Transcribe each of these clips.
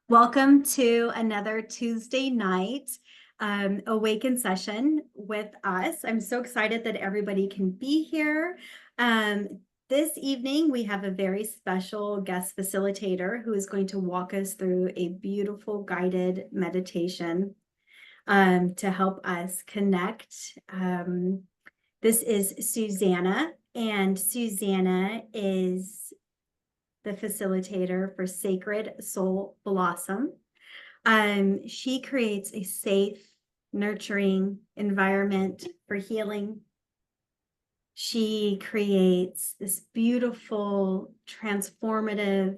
Welcome to another Tuesday night Awaken session with us. I'm so excited that everybody can be here. This evening, we have a very special guest facilitator who is going to walk us through a beautiful guided meditation to help us connect. This is Susanna, and Susanna is the facilitator for Sacred Soul Blossom. She creates a safe, nurturing environment for healing. She creates this beautiful, transformative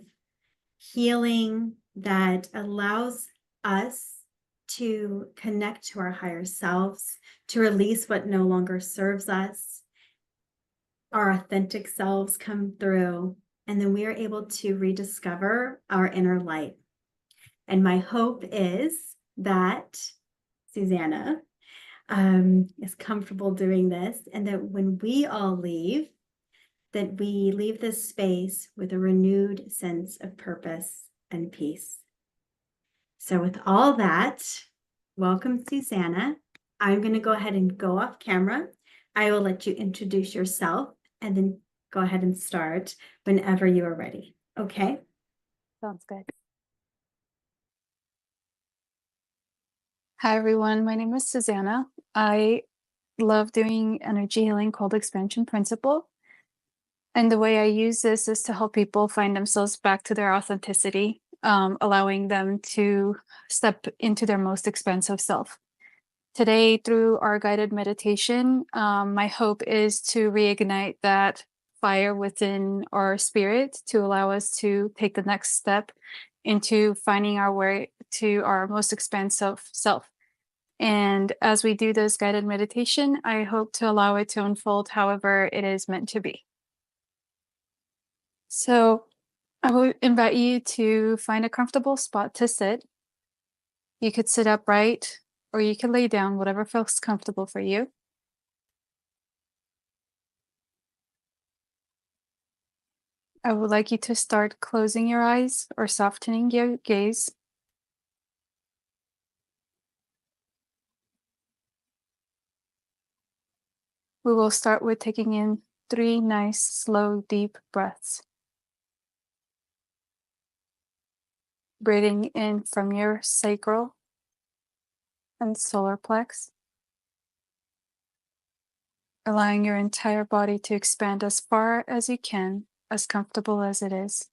healing that allows us to connect to our higher selves, to release what no longer serves us. Our authentic selves come through, and then we are able to rediscover our inner light. And my hope is that Susanna is comfortable doing this, and that when we all leave, that we leave this space with a renewed sense of purpose and peace. So with all that, welcome, Susanna. I'm going to go ahead and go off camera. I will let you introduce yourself and then go ahead and start whenever you are ready. Okay? Sounds good. Hi, everyone. My name is Susanna. I love doing energy healing called expansion principle. And the way I use this is to help people find themselves back to their authenticity, allowing them to step into their most expansive self. Today, through our guided meditation, my hope is to reignite that fire within our spirit to allow us to take the next step into finding our way to our most expansive self. And as we do this guided meditation, I hope to allow it to unfold however it is meant to be. So I would invite you to find a comfortable spot to sit. You could sit upright or you can lay down, whatever feels comfortable for you. I would like you to start closing your eyes or softening your gaze. We will start with taking in 3 nice, slow, deep breaths. Breathing in from your sacral and solar plex, allowing your entire body to expand as far as you can, as comfortable as it is.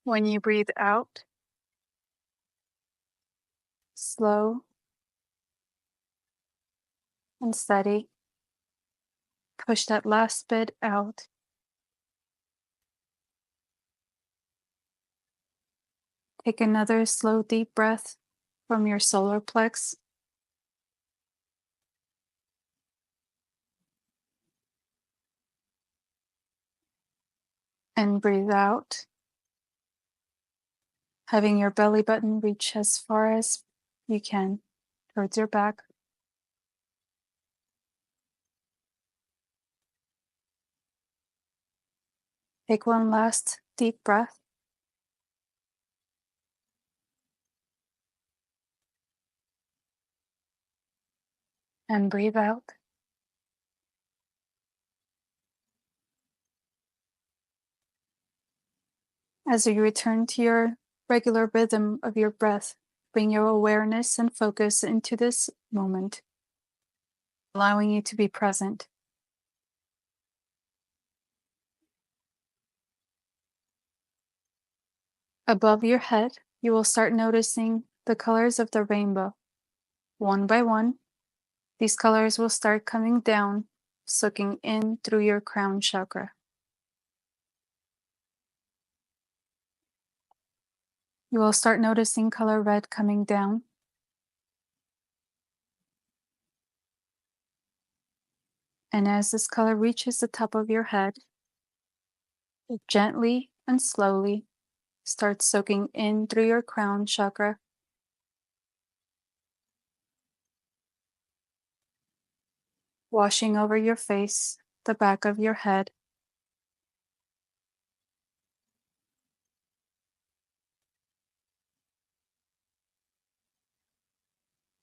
When you breathe out, slow and steady, push that last bit out. Take another slow, deep breath from your solar plex. And breathe out, having your belly button reach as far as you can towards your back. Take one last deep breath. And breathe out. As you return to your regular rhythm of your breath, bring your awareness and focus into this moment, allowing you to be present. Above your head, you will start noticing the colors of the rainbow. One by one, these colors will start coming down, soaking in through your crown chakra. You will start noticing color red coming down. And as this color reaches the top of your head, it gently and slowly starts soaking in through your crown chakra, washing over your face, the back of your head,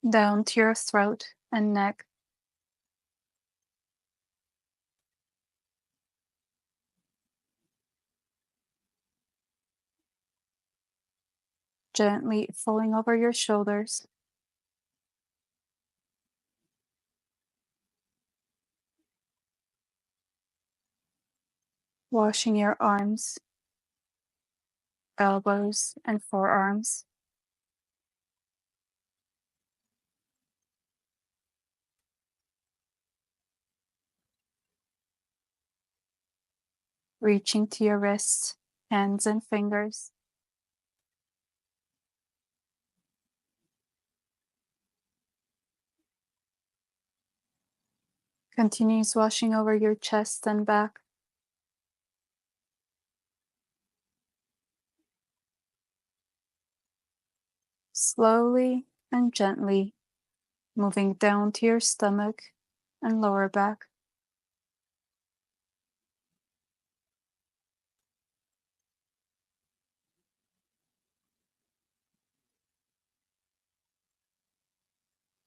down to your throat and neck. Gently falling over your shoulders, washing your arms, elbows, and forearms, reaching to your wrists, hands, and fingers. Continues washing over your chest and back, slowly and gently moving down to your stomach and lower back.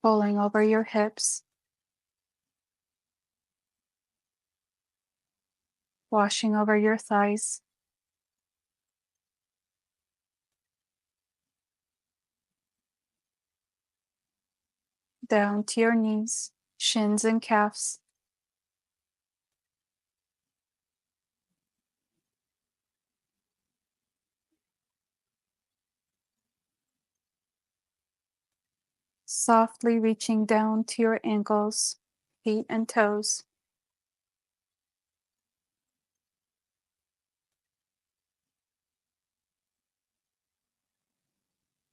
Pulling over your hips, washing over your thighs, down to your knees, shins, and calves. Softly reaching down to your ankles, feet, and toes.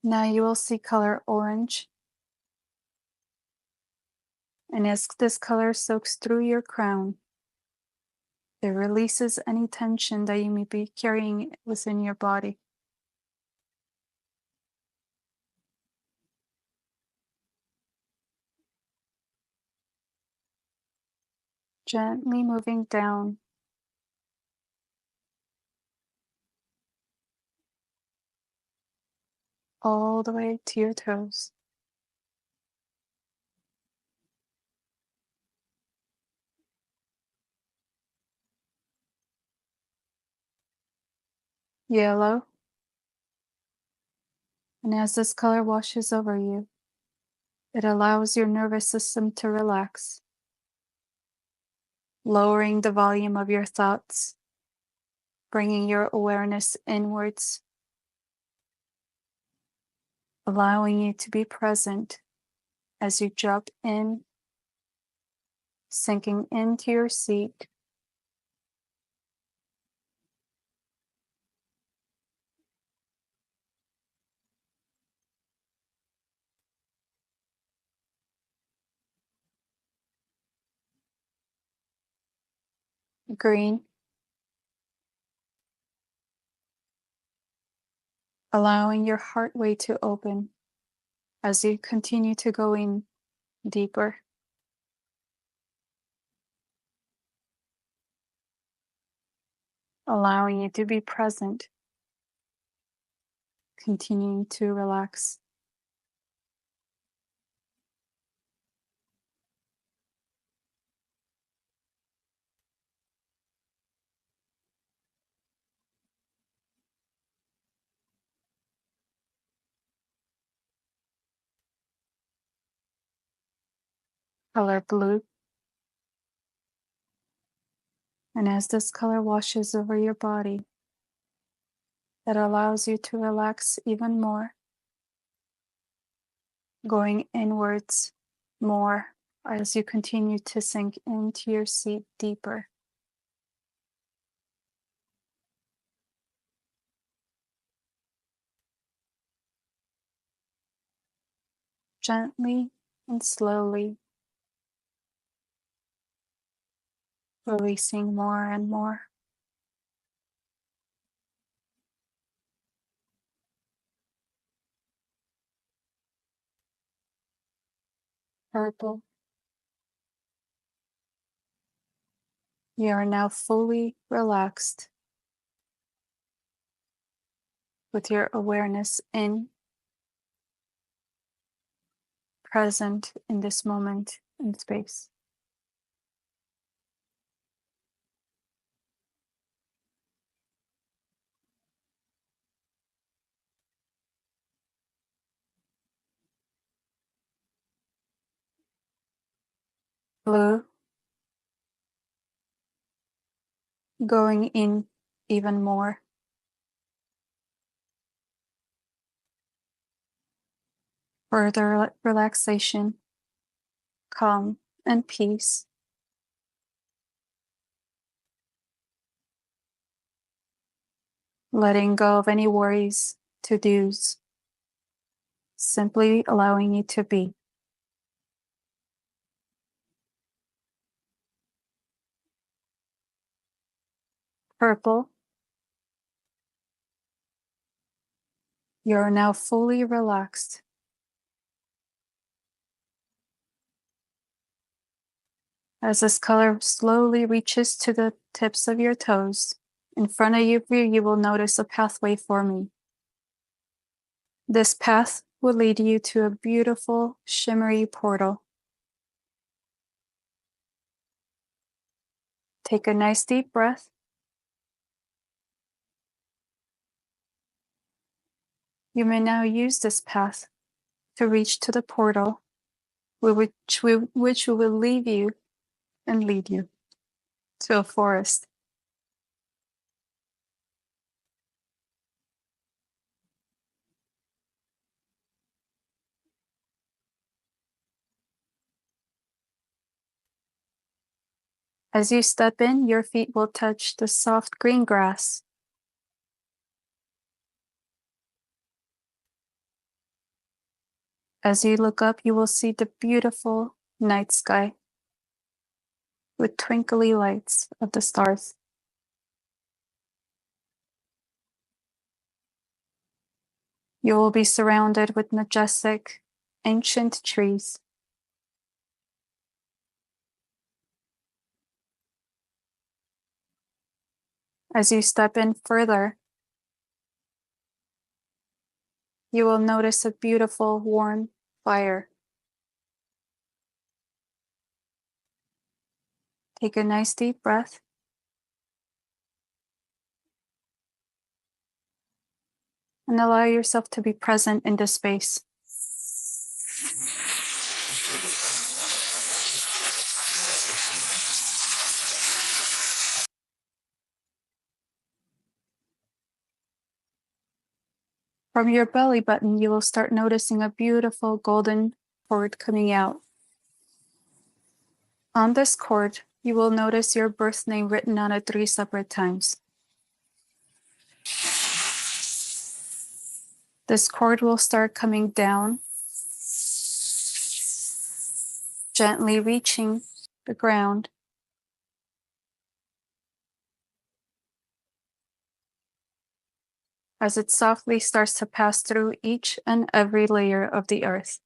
Now you will see color orange. And as this color soaks through your crown, it releases any tension that you may be carrying within your body. Gently moving down all the way to your toes. Yellow. And as this color washes over you, it allows your nervous system to relax, lowering the volume of your thoughts, bringing your awareness inwards, allowing you to be present as you drop in, sinking into your seat. Green, allowing your heartway to open as you continue to go in deeper, allowing you to be present, continuing to relax. Color blue. And as this color washes over your body, it allows you to relax even more, going inwards more as you continue to sink into your seat deeper. Gently and slowly, releasing more and more. Purple. You are now fully relaxed with your awareness in, present in this moment in space. Blue, going in even more. Further relaxation, calm, and peace. Letting go of any worries, to-dos, simply allowing you to be. Purple, you're now fully relaxed. As this color slowly reaches to the tips of your toes, in front of you will notice a pathway forming. This path will lead you to a beautiful, shimmery portal. Take a nice deep breath. You may now use this path to reach to the portal, which will leave you and lead you to a forest. As you step in, your feet will touch the soft green grass. As you look up, you will see the beautiful night sky with twinkly lights of the stars. You will be surrounded with majestic, ancient trees. As you step in further, you will notice a beautiful, warm fire. Take a nice deep breath. And allow yourself to be present in this space. From your belly button, you will start noticing a beautiful golden cord coming out. On this cord, you will notice your birth name written on it 3 separate times. This cord will start coming down, gently reaching the ground. As it softly starts to pass through each and every layer of the earth.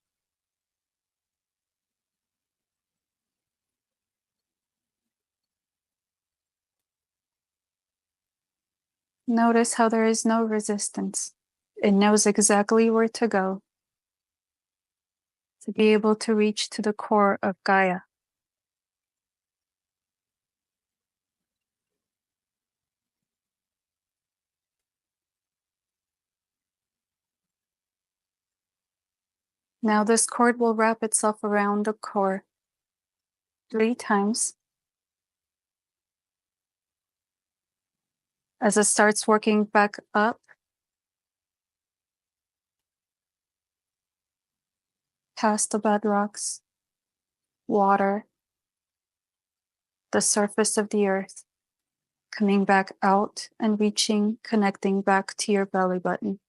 Notice how there is no resistance. It knows exactly where to go to be able to reach to the core of Gaia. Now this cord will wrap itself around the core 3 times. As it starts working back up, past the bedrocks, water, the surface of the earth, coming back out and reaching, connecting back to your belly button.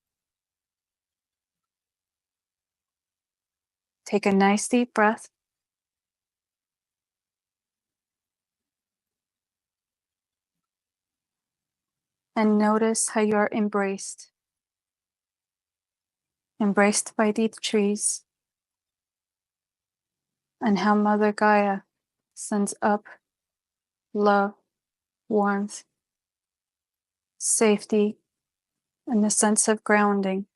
Take a nice deep breath. And notice how you are embraced. Embraced by these trees. And how Mother Gaia sends up love, warmth, safety, and the sense of grounding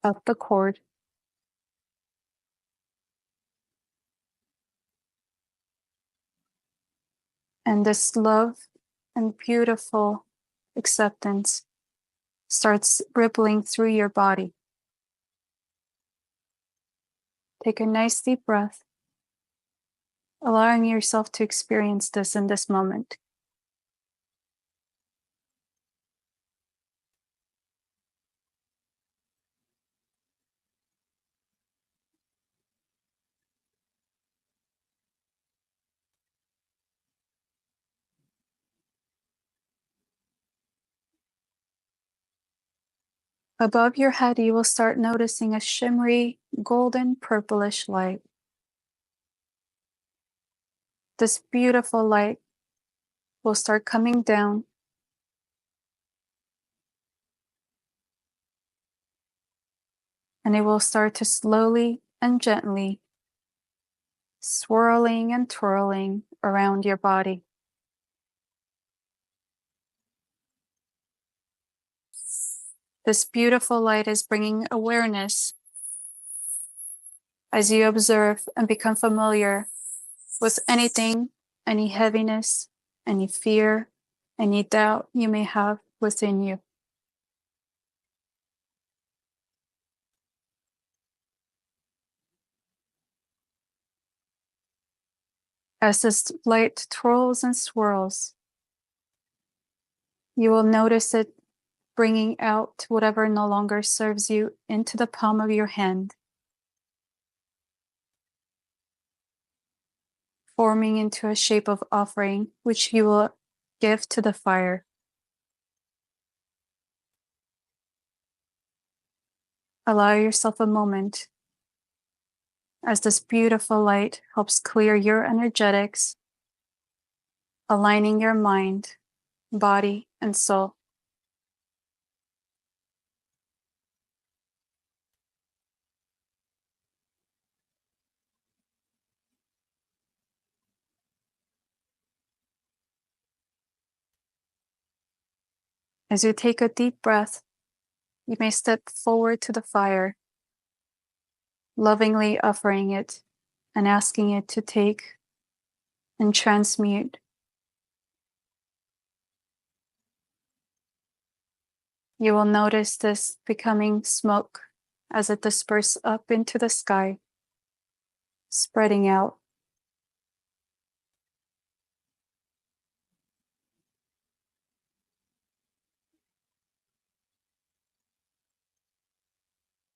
up the cord. And this love and beautiful acceptance starts rippling through your body. Take a nice deep breath, allowing yourself to experience this in this moment. Above your head, you will start noticing a shimmery, golden purplish light. This beautiful light will start coming down, and it will start to slowly and gently swirling and twirling around your body. This beautiful light is bringing awareness as you observe and become familiar with anything, any heaviness, any fear, any doubt you may have within you. As this light twirls and swirls, you will notice it bringing out whatever no longer serves you into the palm of your hand, forming into a shape of offering, which you will give to the fire. Allow yourself a moment as this beautiful light helps clear your energetics, aligning your mind, body, and soul. As you take a deep breath, you may step forward to the fire, lovingly offering it and asking it to take and transmute. You will notice this becoming smoke as it disperses up into the sky, spreading out.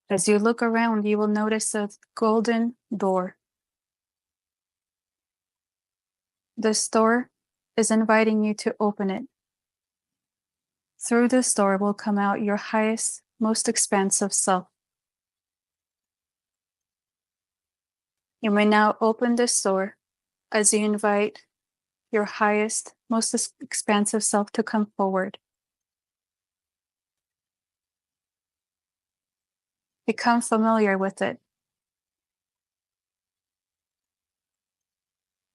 As you look around, you will notice a golden door. This door is inviting you to open it. Through this door will come out your highest, most expansive self. You may now open this door as you invite your highest, most expansive self to come forward. Become familiar with it.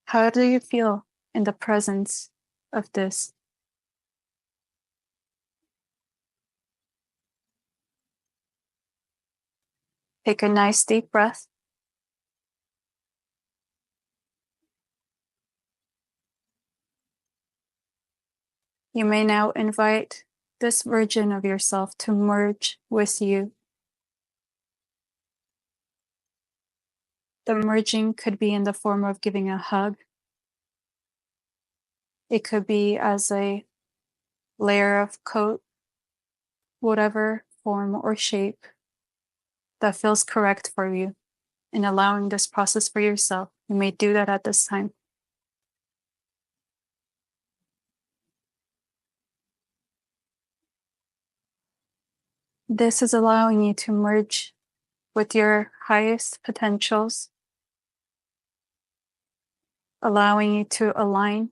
How do you feel in the presence of this? Take a nice deep breath. You may now invite this version of yourself to merge with you. The merging could be in the form of giving a hug. It could be as a layer of coat, whatever form or shape that feels correct for you. In allowing this process for yourself, you may do that at this time. This is allowing you to merge with your highest potentials, allowing you to align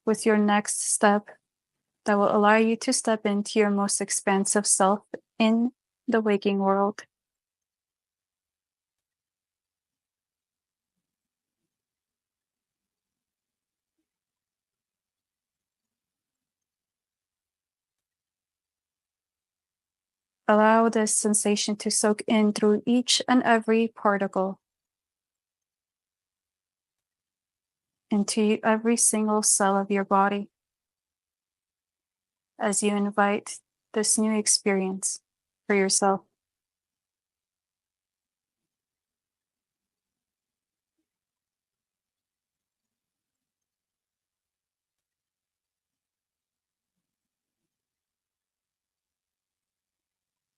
with your next step that will allow you to step into your most expansive self in the waking world. Allow this sensation to soak in through each and every particle. into every single cell of your body as you invite this new experience for yourself.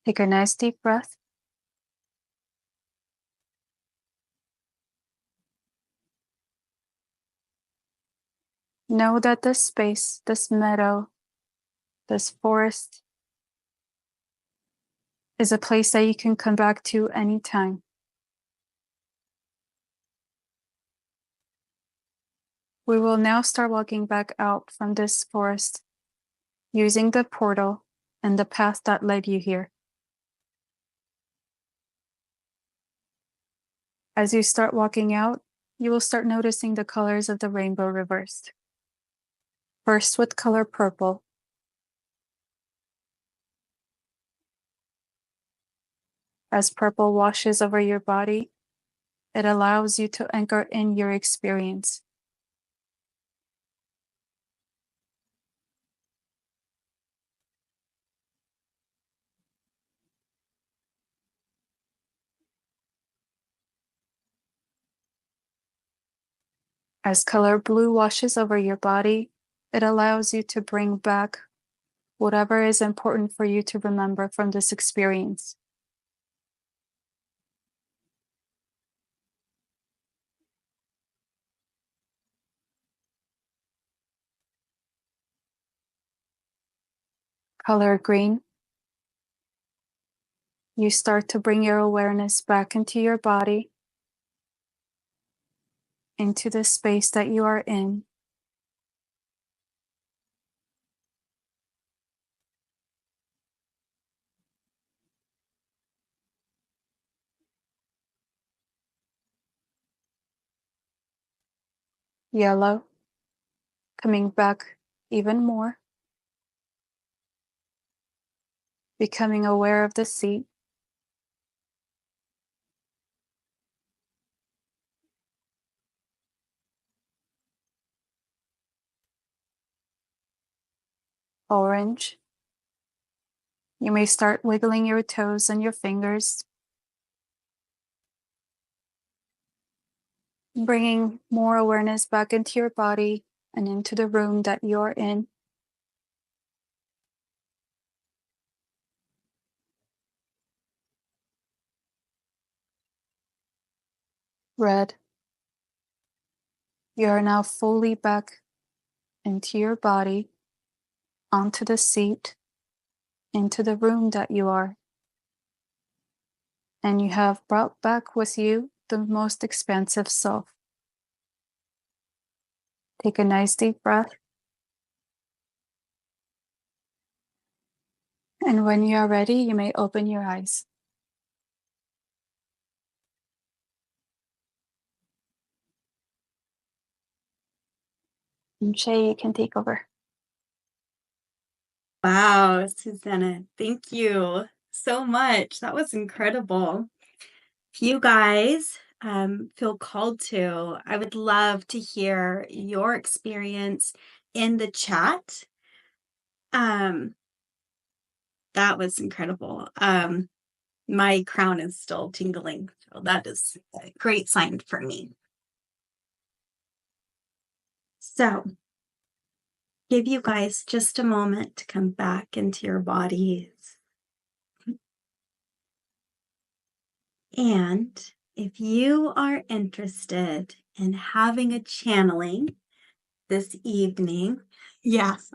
Take a nice deep breath. Know that this space, this meadow, this forest is a place that you can come back to anytime. We will now start walking back out from this forest using the portal and the path that led you here. As you start walking out, you will start noticing the colors of the rainbow reversed. First with color purple, as purple washes over your body, it allows you to anchor in your experience. As color blue washes over your body, it allows you to bring back whatever is important for you to remember from this experience. Color green, you start to bring your awareness back into your body, into the space that you are in. Yellow, coming back even more, becoming aware of the seat. Orange, you may start wiggling your toes and your fingers, bringing more awareness back into your body and into the room that you're in. Red, you are now fully back into your body, onto the seat, into the room that you are. And you have brought back with you the most expansive self. Take a nice deep breath. And when you are ready, you may open your eyes. And Shea, you can take over. Wow, Susanna, thank you so much. That was incredible. If you guys feel called to, I would love to hear your experience in the chat. Um, that was incredible. My crown is still tingling, so that is a great sign for me. So, give you guys just a moment to come back into your bodies. And if you are interested in having a channeling this evening, yes,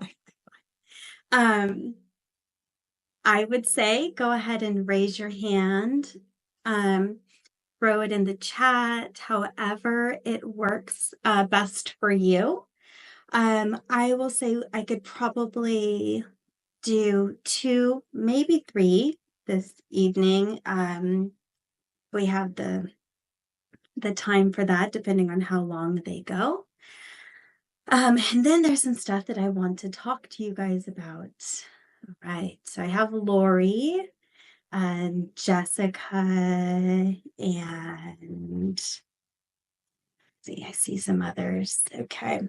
um, I would say go ahead and raise your hand, throw it in the chat, however it works best for you. I will say I could probably do 2, maybe 3 this evening. We have the time for that, depending on how long they go. And then there's some stuff that I want to talk to you guys about. All right, so I have Lori and Jessica and See, I see some others. Okay.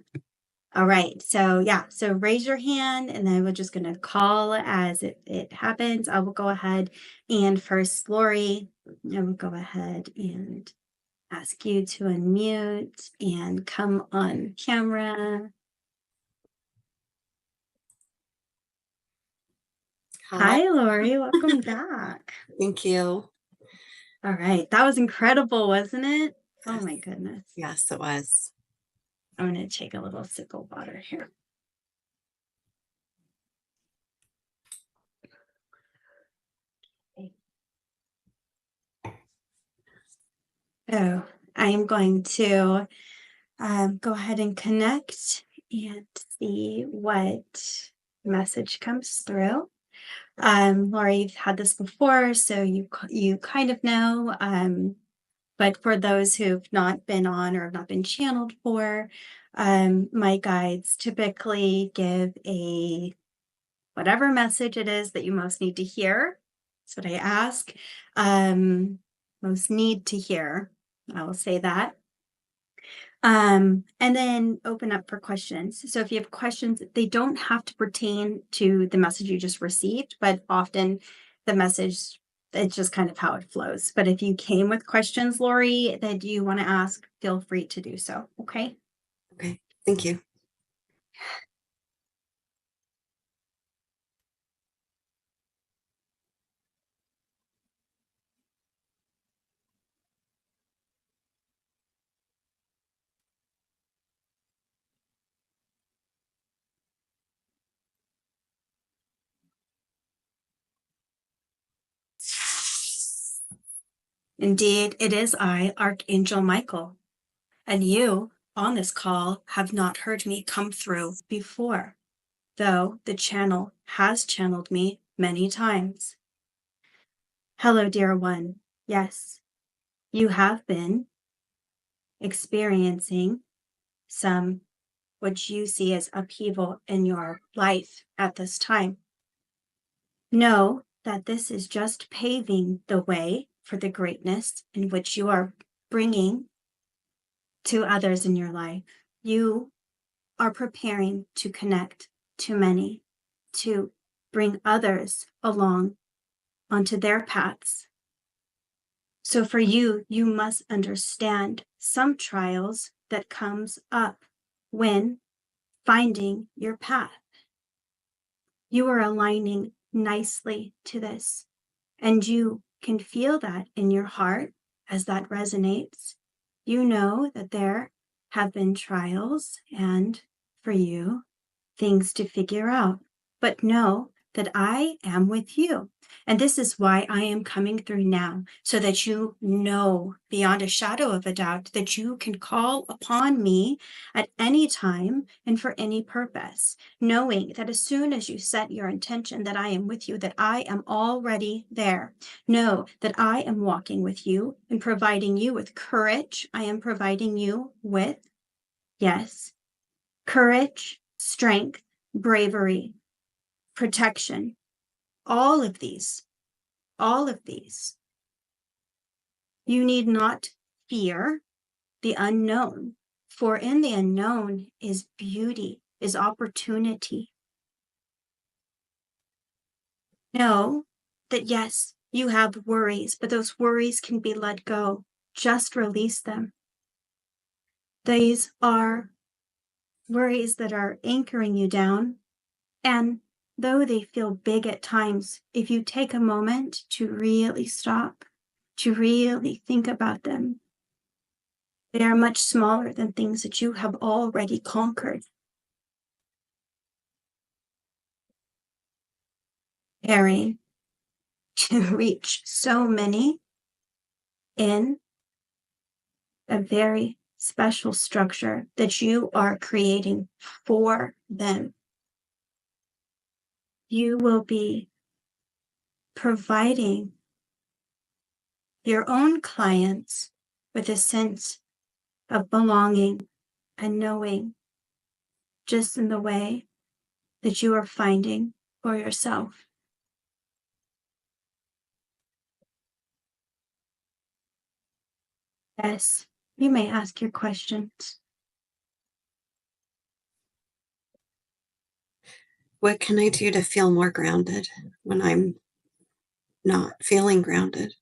All right. So yeah. So raise your hand and then we're just going to call as it happens. I will go ahead and first, Lori, I will go ahead and ask you to unmute and come on camera. Hi, Lori. Welcome back. Thank you. All right. That was incredible, wasn't it? Oh my goodness. Yes, it was. I'm going to take a little sip of water here. So I am going to go ahead and connect and see what message comes through. Lori, you've had this before, so you kind of know. But for those who've not been on or have not been channeled for, my guides typically give a whatever message it is that you most need to hear. That's what I ask. Most need to hear. I will say that. And then open up for questions. So if you have questions, they don't have to pertain to the message you just received, but often the message, it's just kind of how it flows. But if you came with questions, Lori, that you want to ask, feel free to do so. Okay. Okay. Thank you. Indeed, it is I, Archangel Michael, and you on this call have not heard me come through before, though the channel has channeled me many times. Hello, dear one. Yes, you have been experiencing some what you see as upheaval in your life at this time. Know that this is just paving the way for the greatness in which you are bringing to others in your life. You are preparing to connect to many, to bring others along onto their paths. So for you, you must understand some trials that comes up when finding your path. You are aligning nicely to this, and you can feel that in your heart as that resonates. You know that there have been trials and for you, things to figure out, but know that I am with you. And this is why I am coming through now, so that you know beyond a shadow of a doubt that you can call upon me at any time and for any purpose, knowing that as soon as you set your intention that I am with you, that I am already there. Know that I am walking with you and providing you with courage. I am providing you with, yes, courage, strength, bravery, protection, all of these. You need not fear the unknown, for in the unknown is beauty, is opportunity. Know that yes, you have worries, but those worries can be let go. Just release them. These are worries that are anchoring you down, and though they feel big at times, if you take a moment to really stop, to really think about them, they are much smaller than things that you have already conquered. Preparing to reach so many in a very special structure that you are creating for them. You will be providing your own clients with a sense of belonging and knowing, just in the way that you are finding for yourself. Yes, You may ask your questions. What can I do to feel more grounded when I'm not feeling grounded?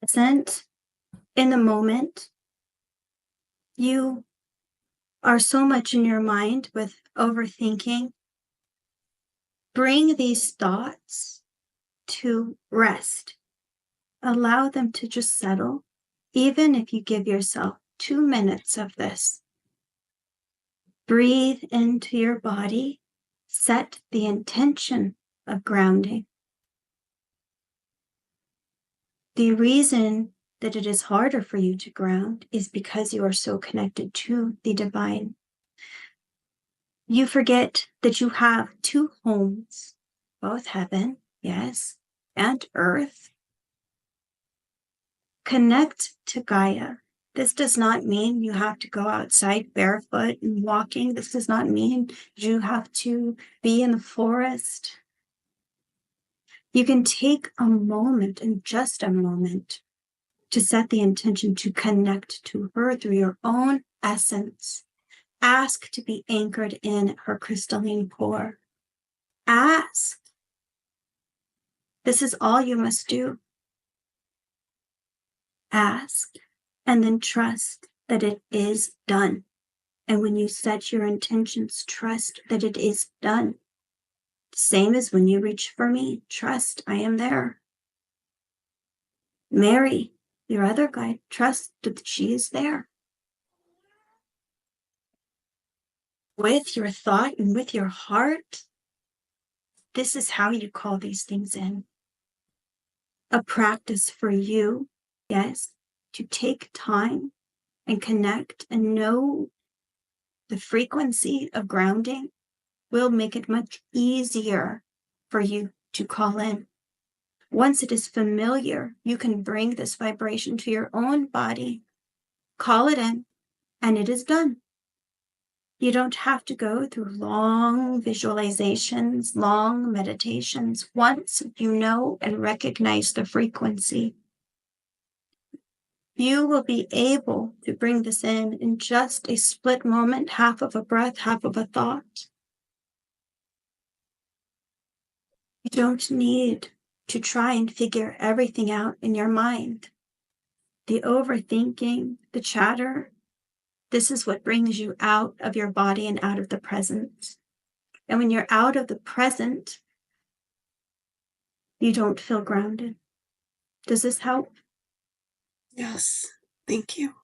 Present in the moment. You are so much in your mind with overthinking. Bring these thoughts to rest. Allow them to just settle, even if you give yourself 2 minutes of this. Breathe into your body. Set the intention of grounding. The reason that it is harder for you to ground is because you are so connected to the divine. You forget that you have 2 homes, both heaven, yes, and earth. Connect to Gaia. This does not mean you have to go outside barefoot and walking. This does not mean you have to be in the forest. You can take a moment, and just a moment, to set the intention to connect to her through your own essence. Ask to be anchored in her crystalline core. Ask. This is all you must do. Ask, and then trust that it is done. And when you set your intentions, trust that it is done. Same as when you reach for me, trust I am there. Mary, your other guide, trust that she is there. With your thought and with your heart, this is how you call these things in. A practice for you, yes, to take time and connect and know the frequency of grounding will make it much easier for you to call in. Once it is familiar, you can bring this vibration to your own body, call it in, and it is done. You don't have to go through long visualizations, long meditations. Once you know and recognize the frequency, you will be able to bring this in just a split moment, half of a breath, half of a thought. You don't need to try and figure everything out in your mind. The overthinking, the chatter, this is what brings you out of your body and out of the present. And when you're out of the present, you don't feel grounded. Does this help? Yes. Thank you.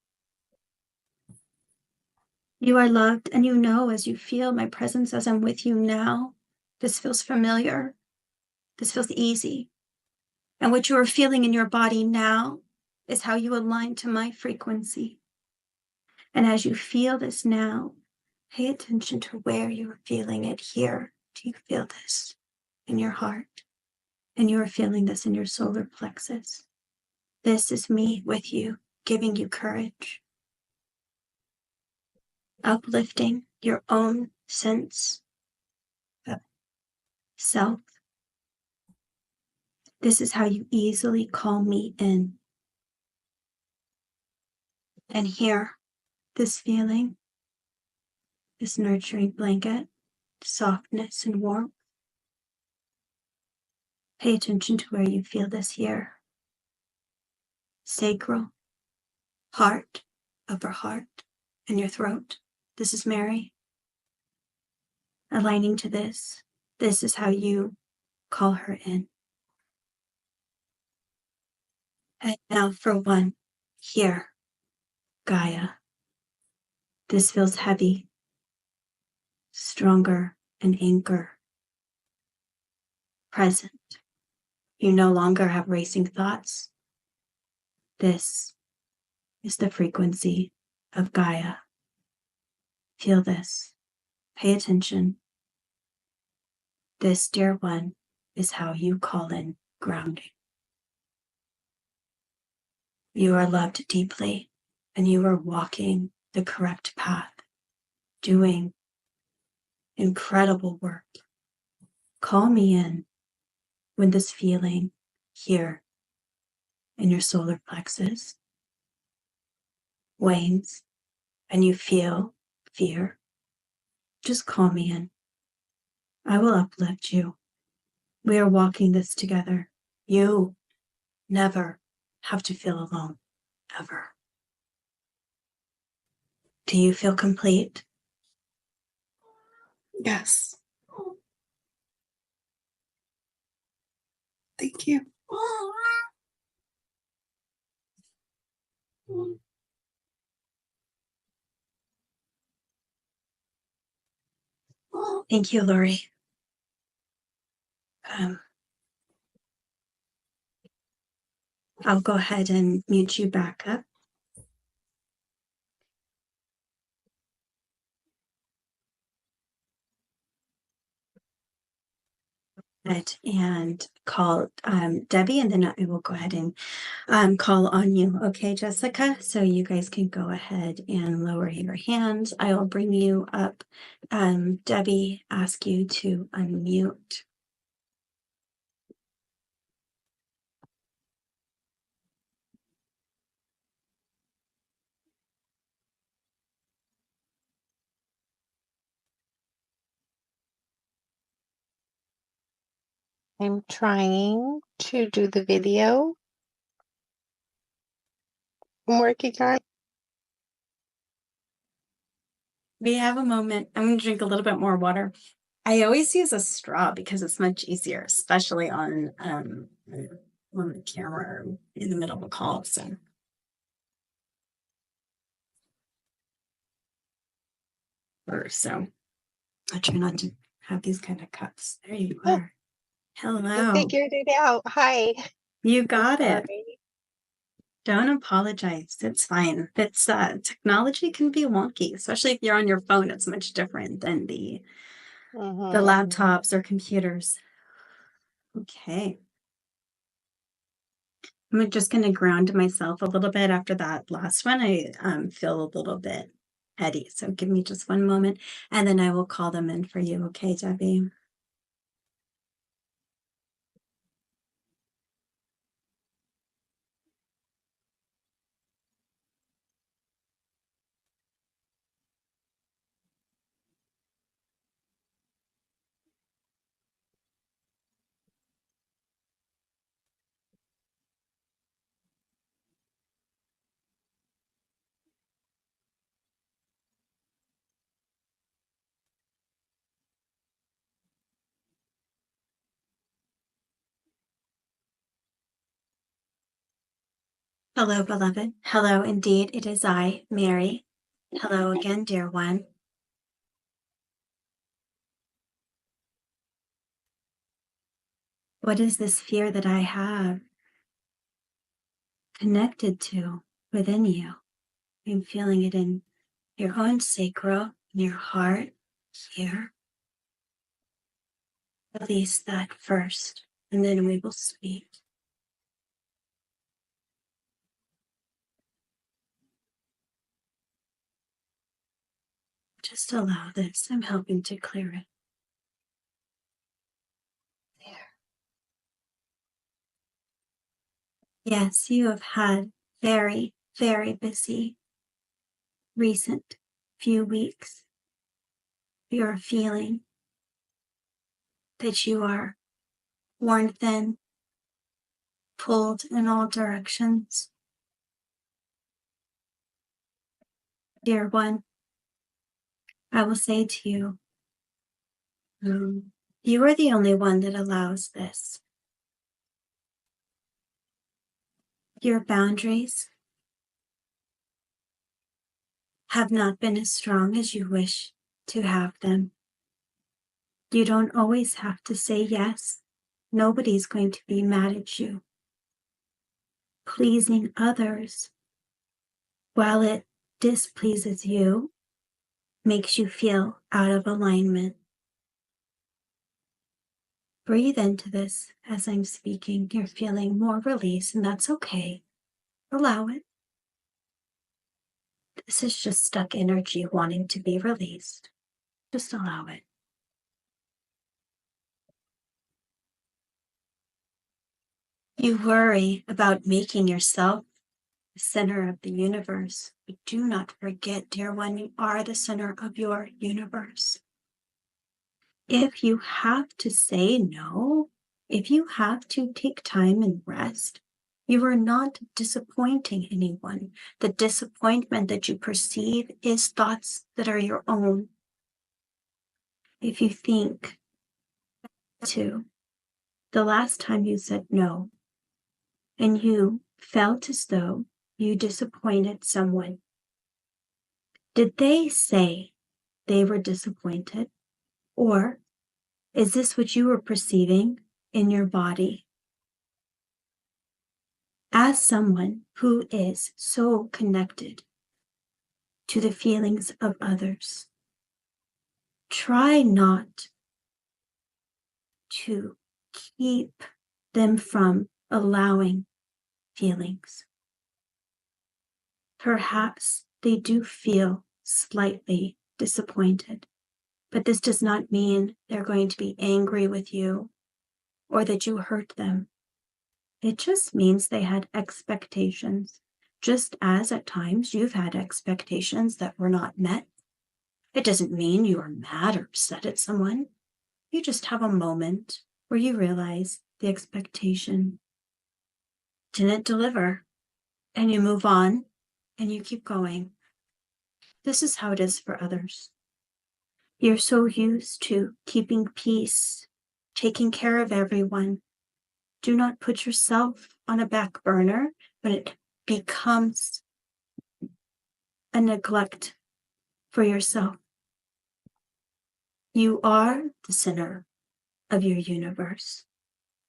You are loved, and you know as you feel my presence as I'm with you now, this feels familiar. This feels easy. And what you are feeling in your body now is how you align to my frequency. And as you feel this now, pay attention to where you are feeling it here. Do you feel this in your heart? And you are feeling this in your solar plexus. This is me with you, giving you courage, uplifting your own sense of self. This is how you easily call me in. And here, this feeling, this nurturing blanket, softness and warmth. Pay attention to where you feel this here. Sacral, heart, upper heart, and your throat. This is Mary. Aligning to this. This is how you call her in. And now for 1, here, Gaia. This feels heavy, stronger, an anchor. Present. You no longer have racing thoughts. This is the frequency of Gaia. Feel this. Pay attention. This, dear one, is how you call in grounding. You are loved deeply, and you are walking the correct path, doing incredible work. Call me in when this feeling here in your solar plexus wanes and you feel fear, just call me in. I will uplift you. We are walking this together. You never have to feel alone, ever. Do you feel complete? Yes. Thank you. Thank you, Lori. I'll go ahead and mute you back up. And call Debbie, and then I will go ahead and call on you. Okay, Jessica? So you guys can go ahead and lower your hands. I will bring you up. Debbie, ask you to unmute. I'm trying to do the video. I'm working on. We have a moment. I'm going to drink a little bit more water. I always use a straw because it's much easier, especially on the camera in the middle of a call. So I try not to have these kind of cups. There you Oh, are. Hello. I figured it out. Hi. You got it. Sorry. Don't apologize. It's fine. It's technology can be wonky, especially if you're on your phone. It's much different than the laptops or computers. Okay. I'm just going to ground myself a little bit after that last one. I feel a little bit heady. So give me just one moment and then I will call them in for you. Okay, Debbie? Hello, beloved. Hello, indeed. It is I, Mary. Hello again, dear one. What is this fear that I have connected to within you? I'm feeling it in your own sacral, in your heart, here. Release that first, and then we will speak. Just allow this. I'm helping to clear it. There. Yes, you have had very, very busy recent few weeks. You're feeling that you are worn thin, pulled in all directions. Dear one, I will say to you, you are the only one that allows this. Your boundaries have not been as strong as you wish to have them. You don't always have to say yes. Nobody's going to be mad at you. Pleasing others, while it displeases you, makes you feel out of alignment. Breathe into this as I'm speaking. You're feeling more release, and that's okay. Allow it. This is just stuck energy wanting to be released. Just allow it. You worry about making yourself the center of the universe. But do not forget, dear one, you are the center of your universe. If you have to say no, if you have to take time and rest, you are not disappointing anyone. The disappointment that you perceive is thoughts that are your own. If you think to the last time you said no, and you felt as though you disappointed someone, did they say they were disappointed? Or is this what you were perceiving in your body? As someone who is so connected to the feelings of others, try not to keep them from allowing feelings. Perhaps they do feel slightly disappointed, but this does not mean they're going to be angry with you or that you hurt them. It just means they had expectations, just as at times you've had expectations that were not met. It doesn't mean you are mad or upset at someone. You just have a moment where you realize the expectation didn't deliver, and you move on and you keep going. This is how it is for others. You're so used to keeping peace, taking care of everyone. Do not put yourself on a back burner when it becomes a neglect for yourself. You are the center of your universe.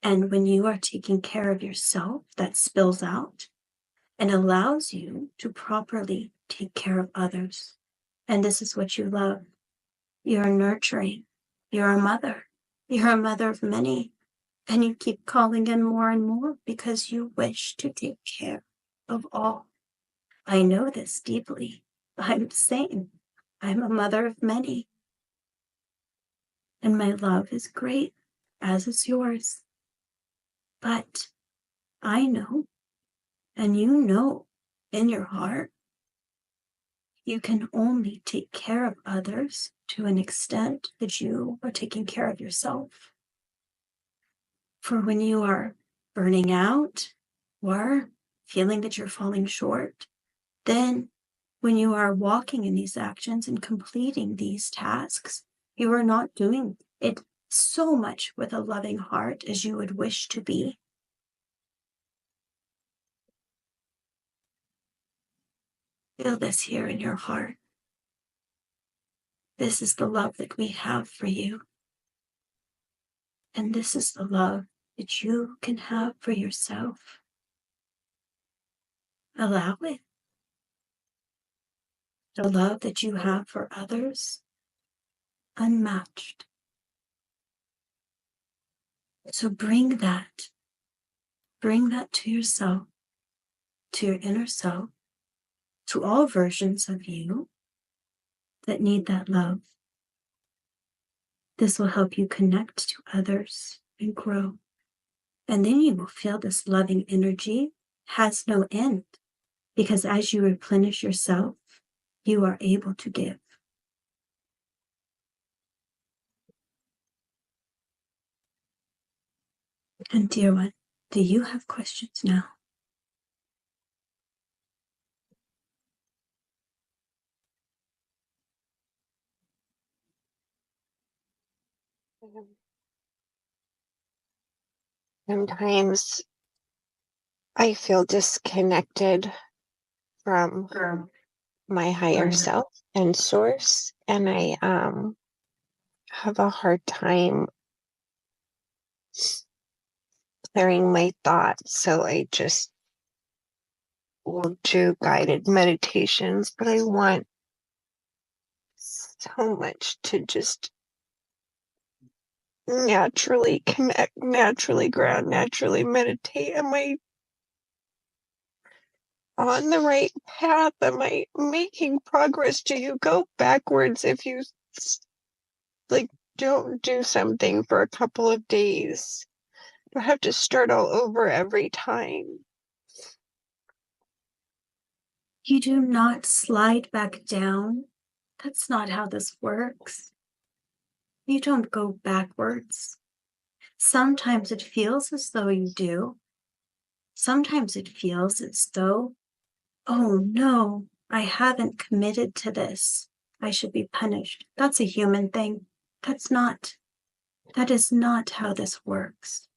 And when you are taking care of yourself, that spills out and allows you to properly take care of others. And this is what you love. You're nurturing. You're a mother. You're a mother of many. And you keep calling in more and more because you wish to take care of all. I know this deeply. I'm the same. I'm a mother of many. And my love is great, as is yours. But I know, and you know in your heart, you can only take care of others to an extent that you are taking care of yourself. For when you are burning out or feeling that you're falling short, then when you are walking in these actions and completing these tasks, you are not doing it so much with a loving heart as you would wish to be. Feel this here in your heart. This is the love that we have for you. And this is the love that you can have for yourself. Allow it. The love that you have for others, unmatched. So bring that to yourself, to your inner self, to all versions of you that need that love. This will help you connect to others and grow. And then you will feel this loving energy has no end, because as you replenish yourself, you are able to give. And dear one, do you have questions now? Sometimes I feel disconnected from my higher self and source, and I have a hard time clearing my thoughts. So I just will do guided meditations, but I want so much to just naturally connect, naturally ground, naturally meditate. Am I on the right path? Am I making progress? Do you go backwards if you like don't do something for a couple of days? Do I have to start all over every time? You do not slide back down. That's not how this works. You don't go backwards. Sometimes it feels as though you do. Sometimes it feels as though, oh no, I haven't committed to this. I should be punished. That's a human thing. That is not how this works.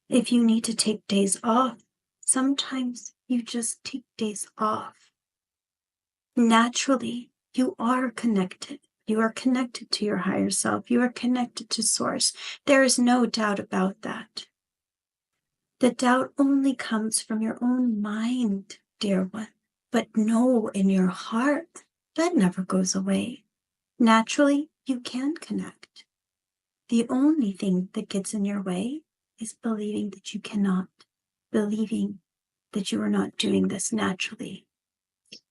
If you need to take days off, sometimes you just take days off. Naturally, you are connected. You are connected to your higher self. You are connected to source. There is no doubt about that. The doubt only comes from your own mind, dear one. But know in your heart, that never goes away. Naturally, you can connect. The only thing that gets in your way is believing that you cannot, believing that you are not doing this naturally.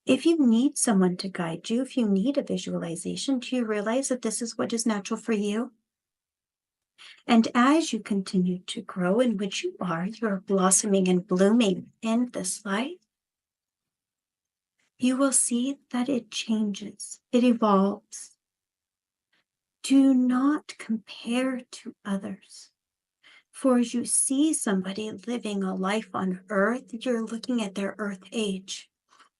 If you need someone to guide you, if you need a visualization, do you realize that this is what is natural for you? And as you continue to grow in which you are blossoming and blooming in this light, you will see that it changes, it evolves. Do not compare to others. For as you see somebody living a life on earth, you're looking at their earth age.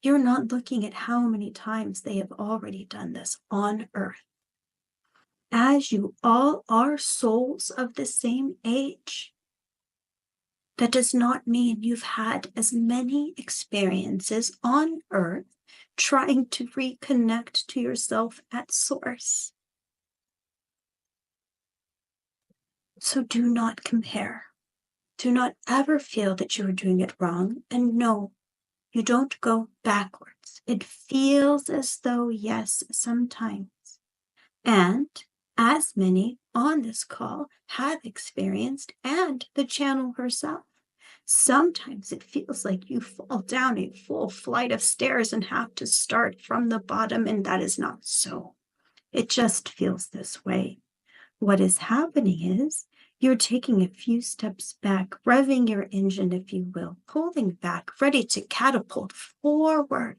You're not looking at how many times they have already done this on earth. As you all are souls of the same age, that does not mean you've had as many experiences on earth trying to reconnect to yourself at source. So do not compare. Do not ever feel that you are doing it wrong. And no, you don't go backwards. It feels as though, yes, sometimes. And as many on this call have experienced, and the channel herself, sometimes it feels like you fall down a full flight of stairs and have to start from the bottom, and that is not so. It just feels this way. What is happening is you're taking a few steps back, revving your engine, if you will, pulling back, ready to catapult forward.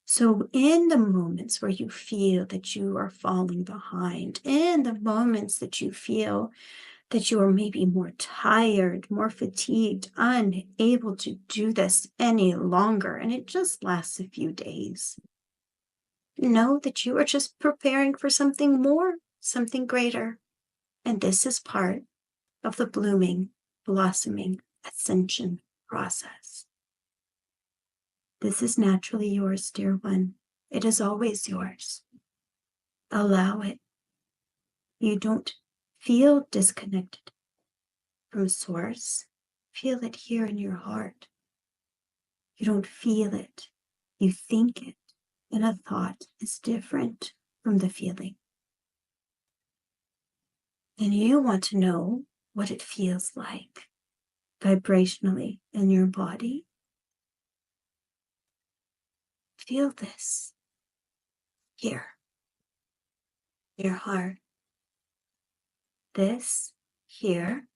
So in the moments where you feel that you are falling behind, in the moments that you feel that you are maybe more tired, more fatigued, unable to do this any longer, and it just lasts a few days, know that you are just preparing for something more, something greater. And this is part of the blooming, blossoming, ascension process. This is naturally yours, dear one. It is always yours. Allow it. You don't feel disconnected from source. Feel it here in your heart. You don't feel it. You think it. And a thought is different from the feeling. And you want to know what it feels like vibrationally in your body. Feel this here, your heart. This here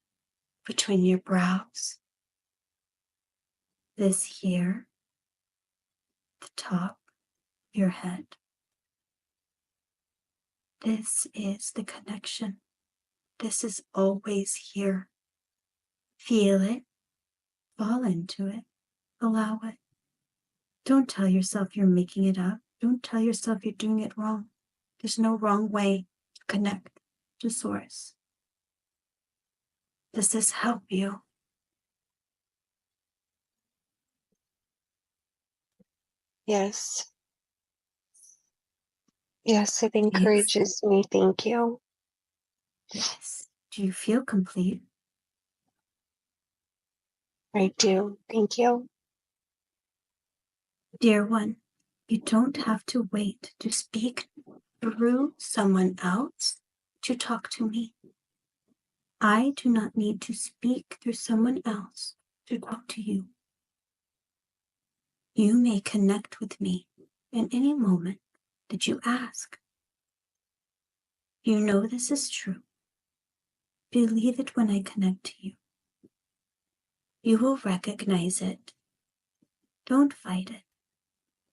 between your brows. This here, the top of your head. This is the connection. This is always here. Feel it, fall into it, allow it. Don't tell yourself you're making it up. Don't tell yourself you're doing it wrong. There's no wrong way to connect to source. Does this help you? Yes. Yes, it Yes. encourages me. Thank you. Yes. Do you feel complete? I do. Thank you. Dear one, you don't have to wait to speak through someone else to talk to me. I do not need to speak through someone else to talk to you. You may connect with me in any moment that you ask. You know this is true. Believe it when I connect to you. You will recognize it. Don't fight it.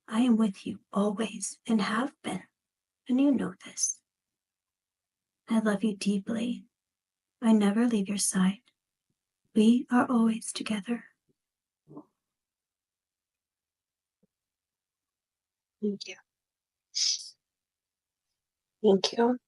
I am with you always and have been, and you know this. I love you deeply. I never leave your side. We are always together. Thank you. Thank you.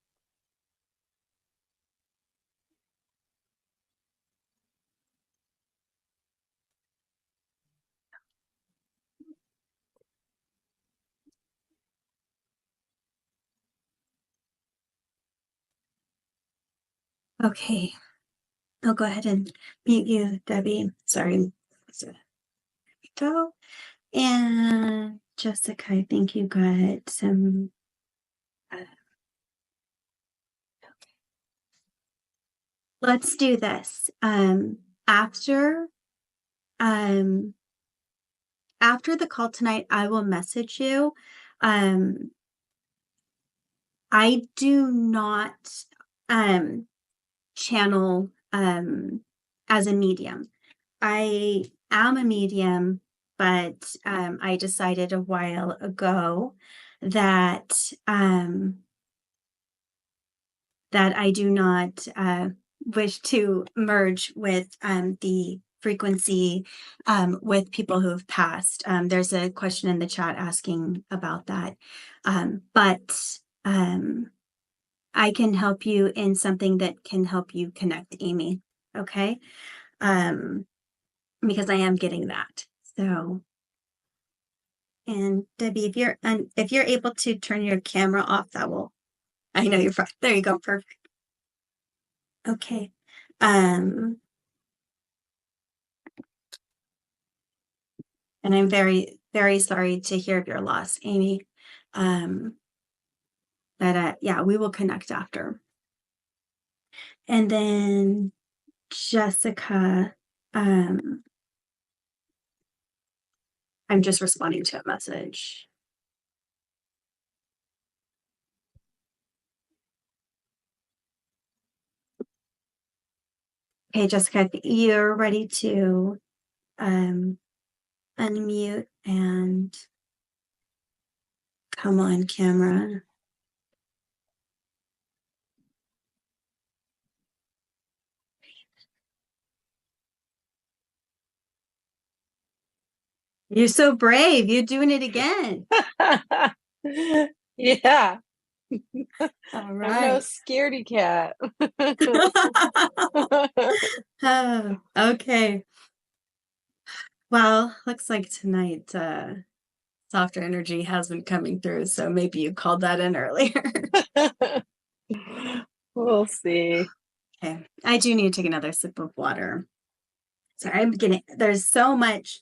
Okay, I'll go ahead and mute you, Debbie. Sorry. There we go. And Jessica, I think you got some. Let's do this. Um, after the call tonight, I will message you. I do not channel as a medium. I am a medium, but I decided a while ago that that I do not wish to merge with the frequency with people who have passed. There's a question in the chat asking about that. But I can help you in something that can help you connect, Amy. Okay. Because I am getting that. So, and Debbie, if you're able to turn your camera off, that will, I know you're, there you go. Perfect. Okay. And I'm very, very sorry to hear of your loss, Amy. But yeah, we will connect after. And then Jessica, I'm just responding to a message. Okay, Jessica, you're ready to unmute and come on camera. You're so brave. You're doing it again. Yeah. All right. I'm no scaredy cat. Oh, okay. Well, looks like tonight softer energy has been coming through, so maybe you called that in earlier. We'll see. Okay, I do need to take another sip of water. Sorry, I'm getting, there's so much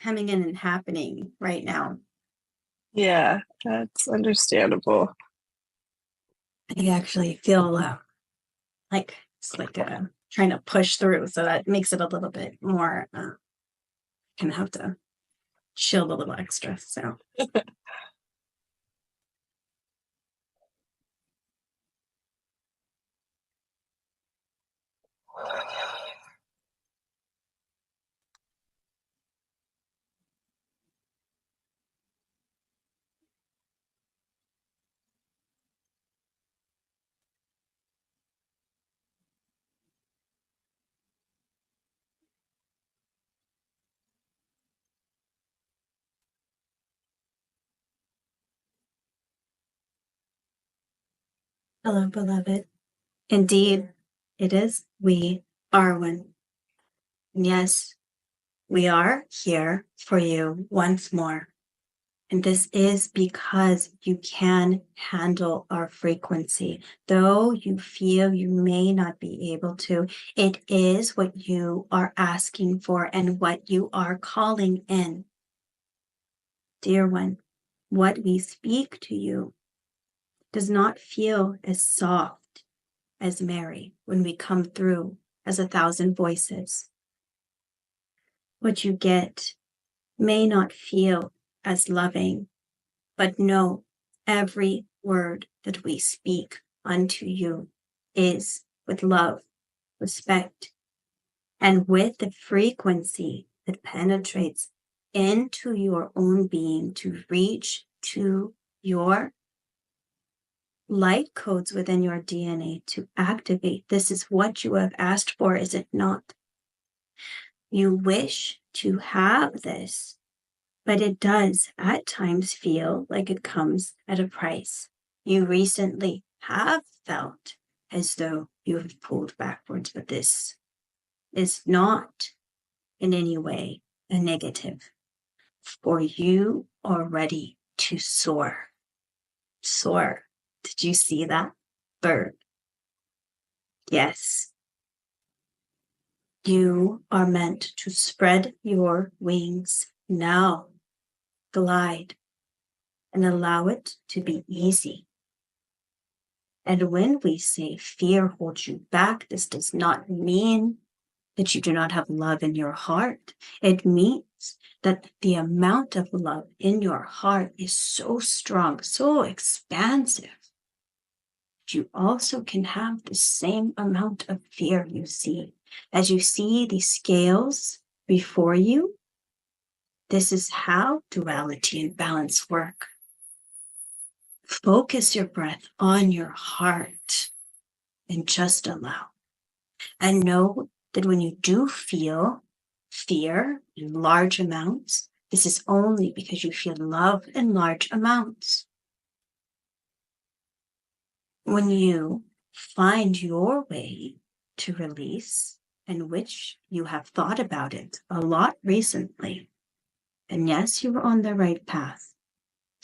coming in and happening right now. Yeah, that's understandable. I actually feel like it's like trying to push through, so that makes it a little bit more. Kind of have to chill a little extra. So. Hello, beloved. Indeed, it is. We are one. And yes, we are here for you once more. And this is because you can handle our frequency. Though you feel you may not be able to, it is what you are asking for and what you are calling in. Dear one, what we speak to you does not feel as soft as Mary when we come through as 1,000 voices. What you get may not feel as loving, but know every word that we speak unto you is with love, respect, And with the frequency that penetrates into your own being to reach to your light codes within your DNA to activate. This is what you have asked for, is it not? You wish to have this, but it does at times feel like it comes at a price. You recently have felt as though you have pulled backwards, but this is not in any way a negative, for you are ready to soar. Soar. Did you see that bird? Yes. You are meant to spread your wings now. Glide and allow it to be easy. And when we say fear holds you back, this does not mean that you do not have love in your heart. It means that the amount of love in your heart is so strong, so expansive. You also can have the same amount of fear you see. As you see these scales before you, this is how duality and balance work. Focus your breath on your heart and just allow. And know that when you do feel fear in large amounts, this is only because you feel love in large amounts. When you find your way to release, and which you have thought about it a lot recently, and yes, you are on the right path.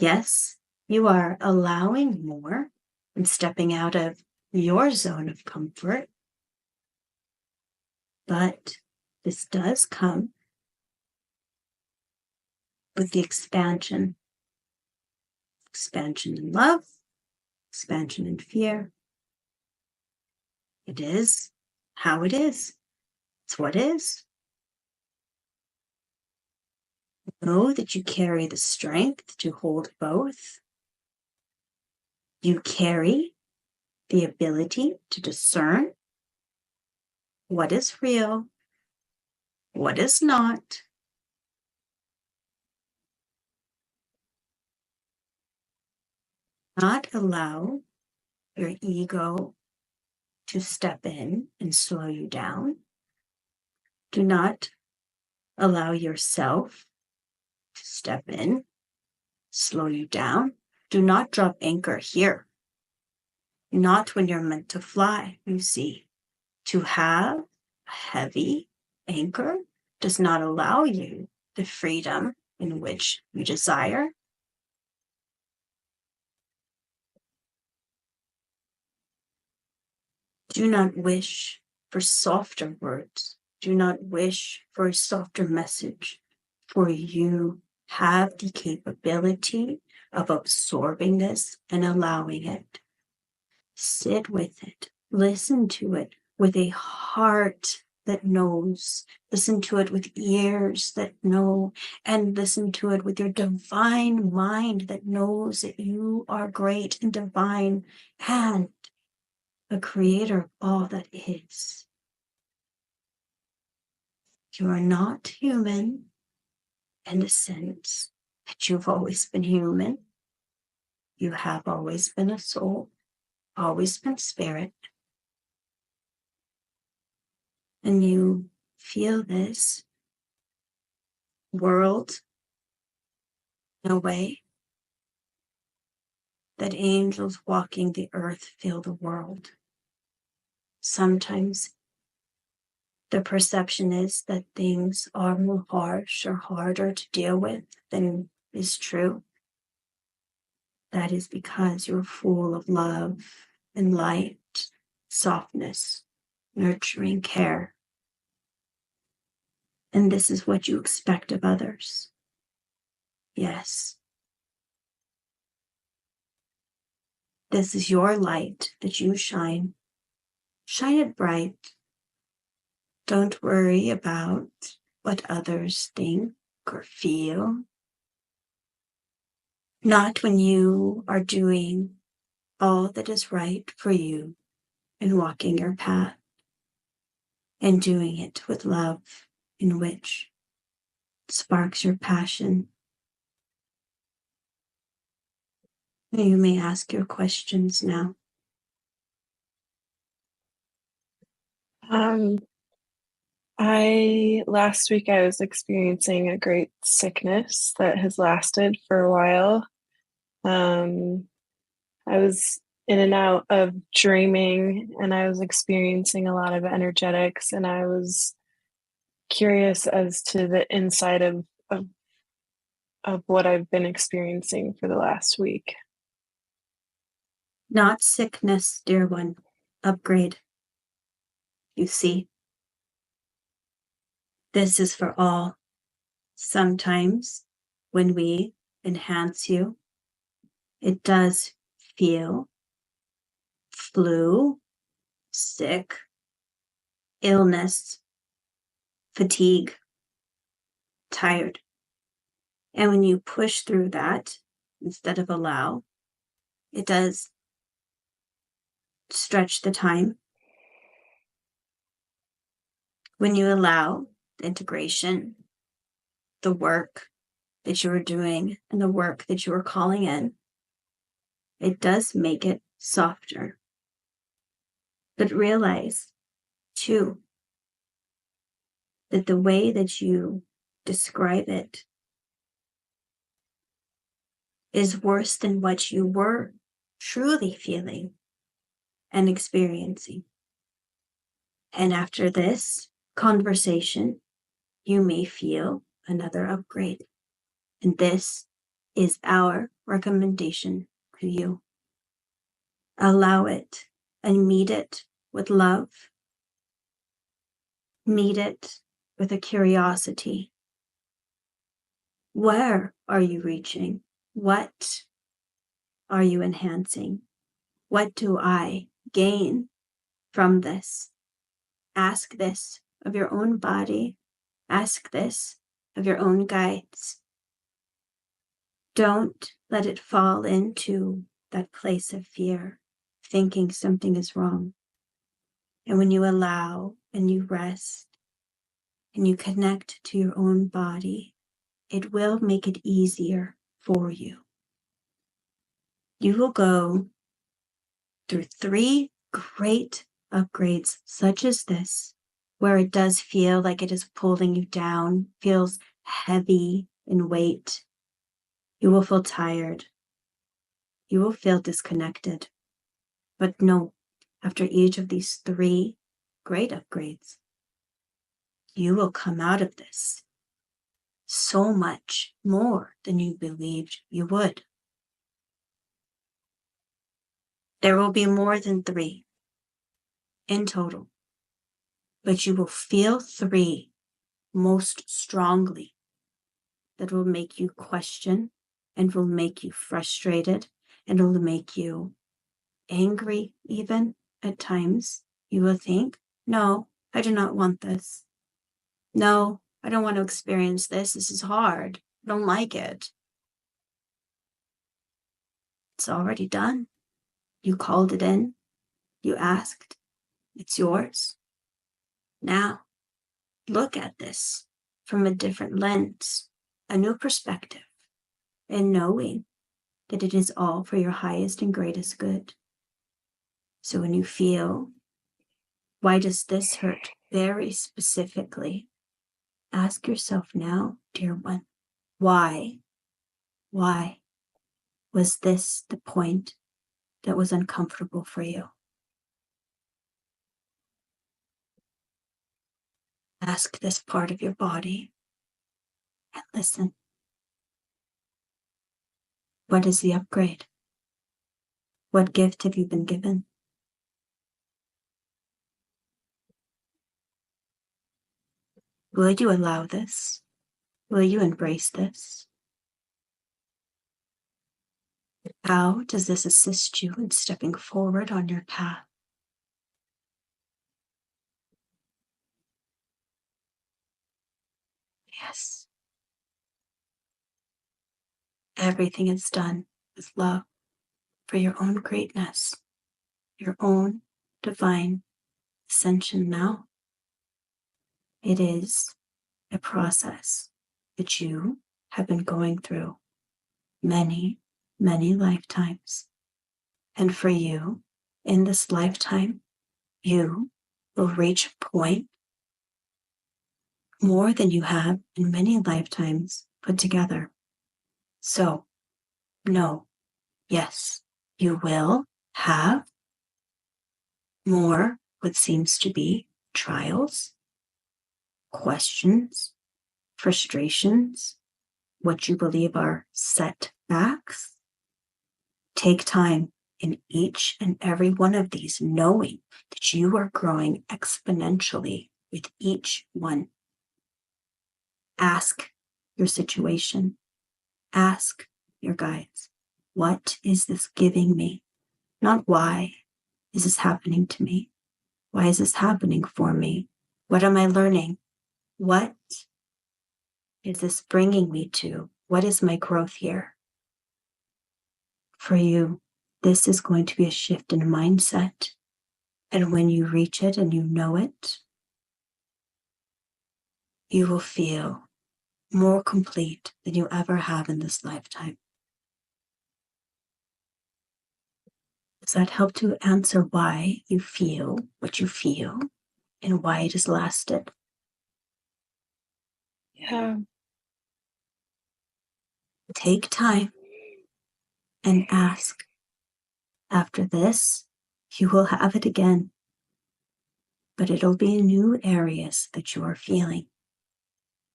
Yes, you are allowing more and stepping out of your zone of comfort. But this does come with the expansion in love, expansion in fear. It is how it is. It's what is. Know that you carry the strength to hold both. You carry the ability to discern what is real, what is not. Not allow your ego to step in and slow you down. Do not allow yourself to step in, slow you down. Do not drop anchor here. Not when you're meant to fly, you see. To have a heavy anchor does not allow you the freedom in which you desire. Do not wish for softer words. Do not wish for a softer message, for you have the capability of absorbing this and allowing it. Sit with it. Listen to it with a heart that knows. Listen to it with ears that know, and listen to it with your divine mind that knows that you are great and divine and a creator of all that is. You are not human in the sense that you've always been human. You have always been a soul, always been spirit. And you feel this world in a way that angels walking the earth feel the world. Sometimes the perception is that things are more harsh or harder to deal with than is true. That is because you're full of love and light, softness, nurturing care. And this is what you expect of others. Yes. This is your light that you shine. Shine it bright. Don't worry about what others think or feel. Not when you are doing all that is right for you and walking your path. and doing it with love, in which sparks your passion. You may ask your questions now. Last week I was experiencing a great sickness that has lasted for a while. I was in and out of dreaming, and I was experiencing a lot of energetics, and I was curious as to the inside of what I've been experiencing for the last week. Not sickness, dear one, upgrade. You see, this is for all. Sometimes when we enhance you, it does feel flu, sick, illness, fatigue, tired. And when you push through that instead of allow, it does stretch the time. When you allow the integration, the work that you are doing and the work that you are calling in, it does make it softer. But realize, too, that the way that you describe it is worse than what you were truly feeling and experiencing. And after this conversation, you may feel another upgrade. And this is our recommendation to you. Allow it and meet it with love. Meet it with a curiosity. Where are you reaching? What are you enhancing? What do I gain from this? Ask this of your own body. Ask this of your own guides. Don't let it fall into that place of fear, thinking something is wrong. And when you allow and you rest and you connect to your own body, it will make it easier for you. You will go through 3 great upgrades such as this, where it does feel like it is pulling you down, feels heavy in weight. You will feel tired. You will feel disconnected. But no, after each of these 3 great upgrades, you will come out of this so much more than you believed you would. There will be more than 3 in total, but you will feel 3 most strongly that will make you question and will make you frustrated and will make you angry even at times. You will think, no, I do not want this. No, I don't want to experience this. This is hard. I don't like it. It's already done. You called it in. You asked. It's yours. Now, look at this from a different lens, a new perspective, and knowing that it is all for your highest and greatest good. So when you feel, why does this hurt very specifically? Ask yourself now, dear one, why? Why was this the point that was uncomfortable for you? Ask this part of your body and listen. What is the upgrade? What gift have you been given? Will you allow this? Will you embrace this? How does this assist you in stepping forward on your path? Yes. Everything is done with love for your own greatness, your own divine ascension now. It is a process that you have been going through many, many lifetimes. And for you, in this lifetime, you will reach a point more than you have in many lifetimes put together. So, no, yes, you will have more what seems to be trials, questions, frustrations, what you believe are setbacks. Take time in each and every one of these, knowing that you are growing exponentially with each one. Ask your situation. Ask your guides, what is this giving me? Not why is this happening to me? Why is this happening for me? What am I learning? What is this bringing me to? What is my growth here? For you, this is going to be a shift in mindset. And when you reach it and you know it, you will feel more complete than you ever have in this lifetime. Does that help to answer why you feel what you feel and why it has lasted? Yeah. Take time and ask. After this, you will have it again, but it'll be in new areas that you are feeling.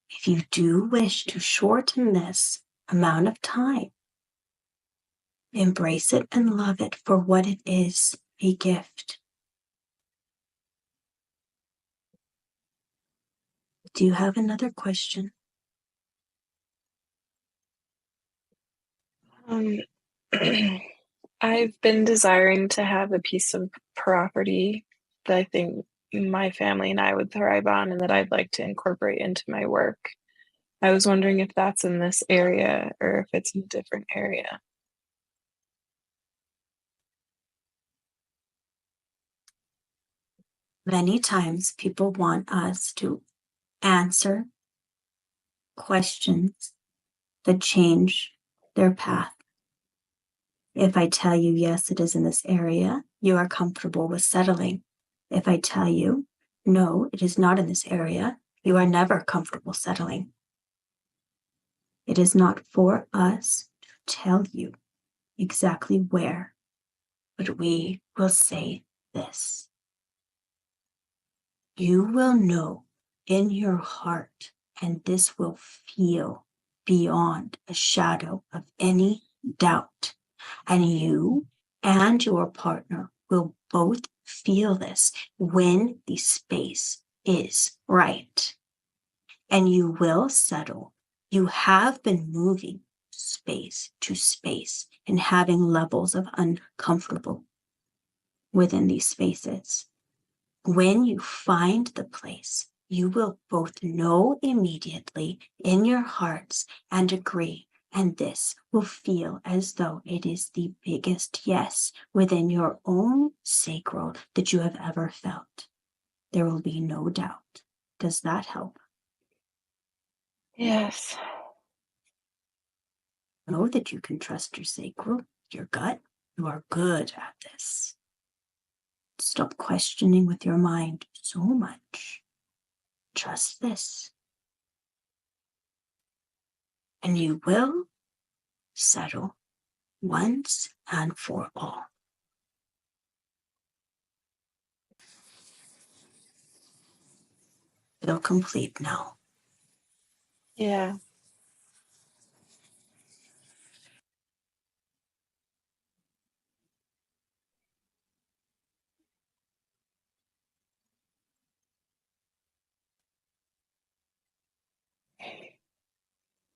If you do wish to shorten this amount of time, embrace it and love it for what it is, a gift. Do you have another question? Um, I've been desiring to have a piece of property that I think my family and I would thrive on and that I'd like to incorporate into my work. I was wondering if that's in this area or if it's in a different area. Many times people want us to answer questions that change their path. If I tell you, yes, it is in this area, you are comfortable with settling. If I tell you, no, it is not in this area, you are never comfortable settling. It is not for us to tell you exactly where, but we will say this. You will know in your heart, and this will feel beyond a shadow of any doubt. And you and your partner will both feel this when the space is right. And you will settle. You have been moving space to space and having levels of uncomfortable within these spaces. When you find the place, you will both know immediately in your hearts and agree. And this will feel as though it is the biggest yes within your own sacral that you have ever felt. There will be no doubt. Does that help? Yes. Know that you can trust your sacral, your gut. You are good at this. Stop questioning with your mind so much. Trust this. And you will settle once and for all. Feel complete now. Yeah.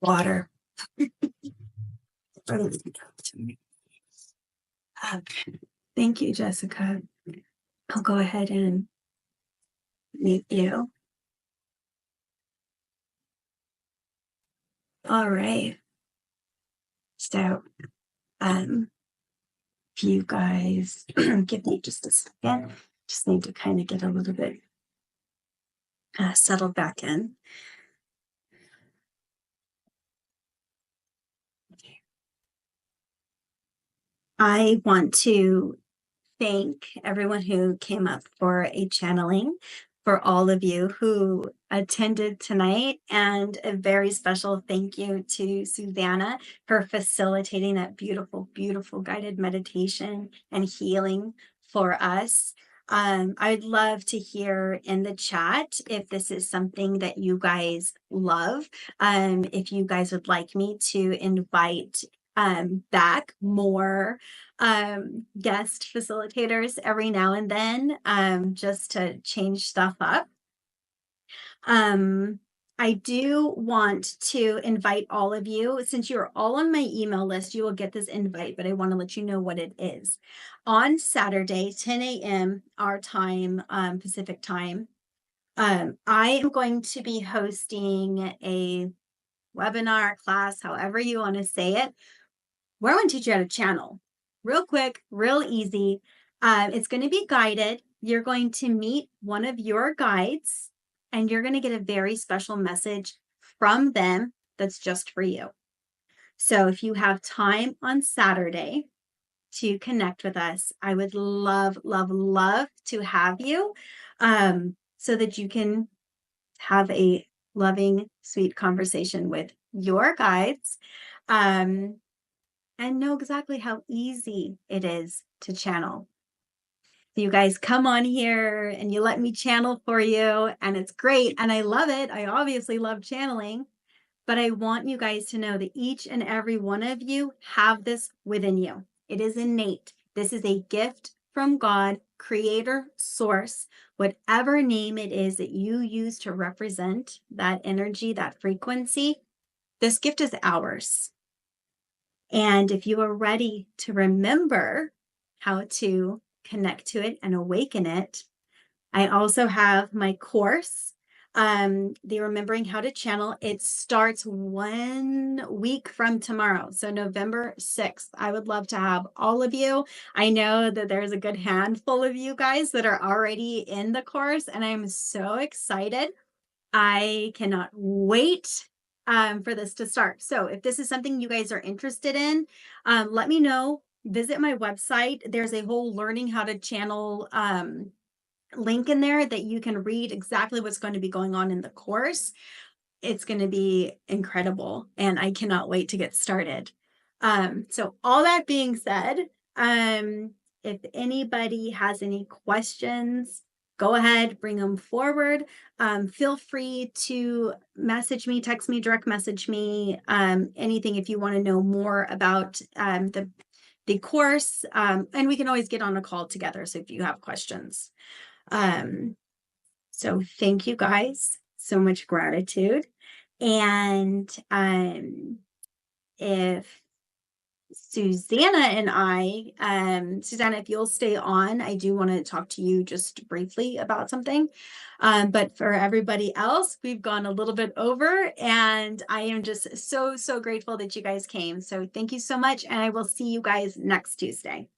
Water. Thank you, Jessica. I'll go ahead and meet you. All right. So, if you guys give me just a second, just need to kind of get a little bit settled back in. I want to thank everyone who came up for a channeling, for all of you who attended tonight, and a very special thank you to Susanna for facilitating that beautiful, beautiful guided meditation and healing for us. I'd love to hear in the chat if this is something that you guys love. If you guys would like me to invite back more guest facilitators every now and then, just to change stuff up. I do want to invite all of you, since you're all on my email list, you will get this invite, but I want to let you know what it is. On Saturday, 10 a.m. our time, Pacific time, I am going to be hosting a webinar, class, however you want to say it, where I want to teach you how to channel. Real quick, real easy. It's going to be guided. You're going to meet one of your guides, and you're going to get a very special message from them that's just for you. So if you have time on Saturday to connect with us, I would love, love, love to have you, so that you can have a loving, sweet conversation with your guides. And know exactly how easy it is to channel. You guys come on here and you let me channel for you, and it's great. And I love it. I obviously love channeling, but I want you guys to know that each and every one of you have this within you. It is innate. This is a gift from God, creator, source, whatever name it is that you use to represent that energy, that frequency. This gift is ours. And if you are ready to remember how to connect to it and awaken it, I also have my course, the Remembering How to Channel. It starts 1 week from tomorrow, so November 6th. I would love to have all of you. I know that there's a good handful of you guys that are already in the course, and I'm so excited. I cannot wait for this to start. So if this is something you guys are interested in, let me know. Visit my website. There's a whole learning how to channel link in there that you can read exactly what's going to be going on in the course. It's going to be incredible, and I cannot wait to get started. So all that being said, if anybody has any questions, go ahead, bring them forward. Feel free to message me, text me, direct message me, anything if you want to know more about the course. And we can always get on a call together. So if you have questions. So thank you guys. So much gratitude. And if Susanna and Susanna, if you'll stay on, I do want to talk to you just briefly about something. But for everybody else, we've gone a little bit over, and I am just so, so grateful that you guys came. So thank you so much. And I will see you guys next Tuesday.